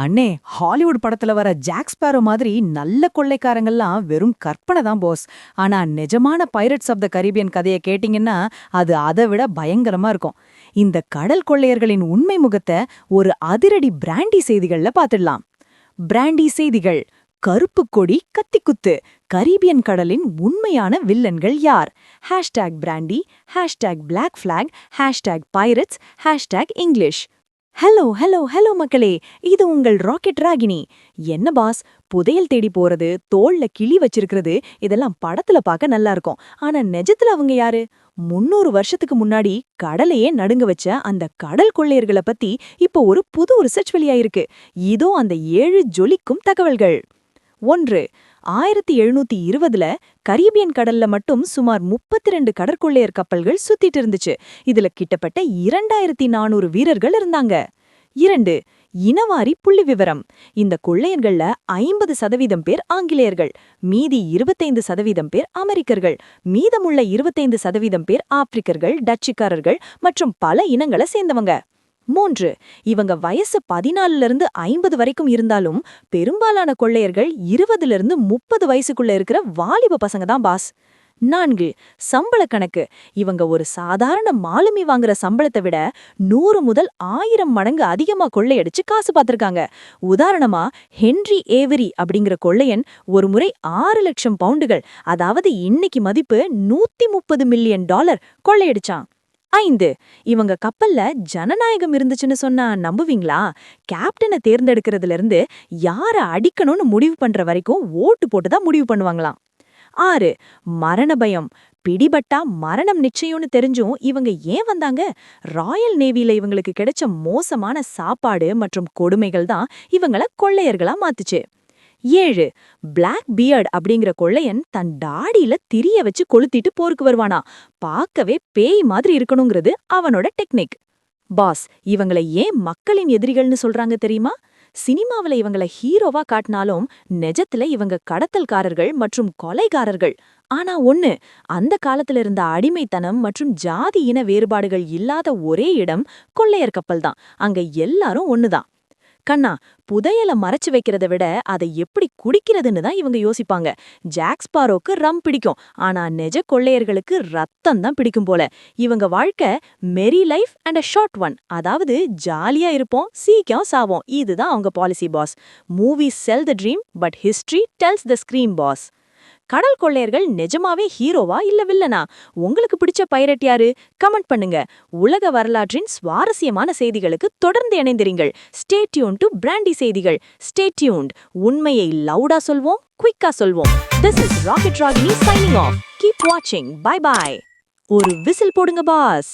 அண்ணே, ஹாலிவுட் படத்துல வர ஜாக் ஸ்பேரோ மாதிரி நல்ல கொள்ளைக்காரங்கெல்லாம் வெறும் கற்பனை தான் போஸ். ஆனா நிஜமான பைரட்ஸ் ஆஃப் த கரீபியன் கதையை கேட்டீங்கன்னா அது அதை விட பயங்கரமா இருக்கும். இந்த கடல் கொள்ளையர்களின் உண்மை முகத்தை ஒரு அதிரடி பிராண்டி செய்திகள்ல பாத்துடலாம். பிராண்டி செய்திகள். கருப்பு கொடி கத்திக்குத்து. கரீபியன் கடலின் உண்மையான வில்லன்கள் யார்? Hashtag brandy, hashtag black flag, hashtag pirates, hashtag English. Hello hello hello மக்களே, இது உங்கள் ராக்கெட் ராகினி. என்ன பாஸ், புதையல் தேடி போறது, தோல்ல கிளி வச்சிருக்கிறது, இதெல்லாம் படத்துல பார்க்க நல்லா இருக்கும். ஆனா நிஜத்துல அவங்க யாரு? 300 வருஷத்துக்கு முன்னாடி கடலையே நடுங்க வச்ச அந்த கடல் கொள்ளையர்களை பத்தி இப்போ ஒரு புது ரிசர்ச் வெளியாயிருக்கு. இதோ அந்த 7 ஜொலிக்கும் தகவல்கள். 1. 1720ல கரீபியன் கடல்ல மட்டும் சுமார் 32 கடற்கொள்ளையர் கப்பல்கள் சுத்திட்டு இருந்துச்சு. இதுல கிட்டத்தட்ட 2400 வீரர்கள் இருந்தாங்க. 2. இனவாரி புள்ளி விவரம். இந்த கொள்ளையர்கள்ல 50% பேர் ஆங்கிலேயர்கள், மீதி 25% பேர் அமெரிக்கர்கள், மீதமுள்ள 25% பேர் ஆப்பிரிக்கர்கள், டச்சுக்காரர்கள் மற்றும் பல இனங்களை சேர்ந்தவங்க. 3. இவங்க வயசு 14லிருந்து 50 வரைக்கும் இருந்தாலும் பெரும்பாலான கொள்ளையர்கள் 20லிருந்து 30 வயசுக்குள்ள இருக்கிற வாலிப பசங்க தான் பாஸ். 4. சம்பள கணக்கு. இவங்க ஒரு சாதாரண மாலுமி வாங்குற சம்பளத்தை விட 100 முதல் 1000 மடங்கு அதிகமா கொள்ளையடிச்சு காசு பார்த்திருக்காங்க. உதாரணமா ஹென்றி ஏவரி அப்படிங்கிற கொள்ளையன் ஒரு முறை 6 லட்சம் பவுண்டுகள், அதாவது இன்னைக்கு மதிப்பு $130 மில்லியன் கொள்ளையடிச்சான். 5. இவங்க கப்பல்ல ஜனநாயகம் இருந்துச்சுன்னு சொன்னா நம்புவீங்களா? கேப்டனை தேர்ந்தெடுக்கிறதுல இருந்து யார அடிக்கணும்னு முடிவு பண்ற வரைக்கும் ஓட்டு போட்டுதான் முடிவு பண்ணுவாங்களாம். 6. மரண பயம். பிடிபட்டா மரணம் நிச்சயம்னு தெரிஞ்சும் இவங்க ஏன் வந்தாங்க? ராயல் நேவில இவங்களுக்கு கிடைச்ச மோசமான சாப்பாடு மற்றும் கொடுமைகள் தான் இவங்கள கொள்ளையர்களா மாத்துச்சு. 7. பிளாக் பியர்ட் அப்படிங்கிற கொள்ளையன் தன் தாடியில திரிய வச்சு கொளுத்திட்டு போருக்கு வருவானா. பார்க்கவே பேய் மாதிரி இருக்கணுங்கிறது அவனோட டெக்னிக். பாஸ், இவங்களை ஏன் மக்களின் எதிரிகள்னு சொல்றாங்க தெரியுமா? சினிமாவில இவங்கள ஹீரோவா காட்டினாலும் நிஜத்துல இவங்க கடத்தல்காரர்கள் மற்றும் கொலைகாரர்கள். ஆனா அந்த காலத்துல இருந்த அடிமைத்தனம் மற்றும் ஜாதி இன வேறுபாடுகள் இல்லாத ஒரே இடம் கொள்ளையர் கப்பல் தான். அங்க எல்லாரும் ஒண்ணுதான். கண்ணா, புதையல மறைச்சு வைக்கிறத விட அதை எப்படி குடிக்கிறதுன்னு தான் இவங்க யோசிப்பாங்க. ஜாக் ஸ்பாரோக்கு ரம் பிடிக்கும், ஆனா நெஜ கொள்ளையர்களுக்கு ரத்தம் தான் பிடிக்கும் போல. இவங்க வாழ்க்கை merry life and a short one, அதாவது ஜாலியா இருப்போம், சீக்கிரம் சாவோம். இதுதான் அவங்க policy boss. Movies sell the dream, but history tells the scream boss. கடல் கொள்ளையர்கள் நிஜமாவே ஹீரோவா இல்ல வில்லனா? உங்களுக்கு பிடிச்ச பைரட் யாரு? கமெண்ட் பண்ணுங்க. உலக வரலாற்றின் சுவாரஸ்யமான செய்திகளுக்கு தொடர்ந்து இணைந்திருங்கள். ஸ்டே டியூன் டு பிராண்டி செய்திகள். Stay tuned. உண்மையை லவுடா சொல்வோம், குயிக்கா சொல்வோம். This is Rocket Ragini signing off. Keep watching. Bye bye. ஒரு விசில் போடுங்க பாஸ்.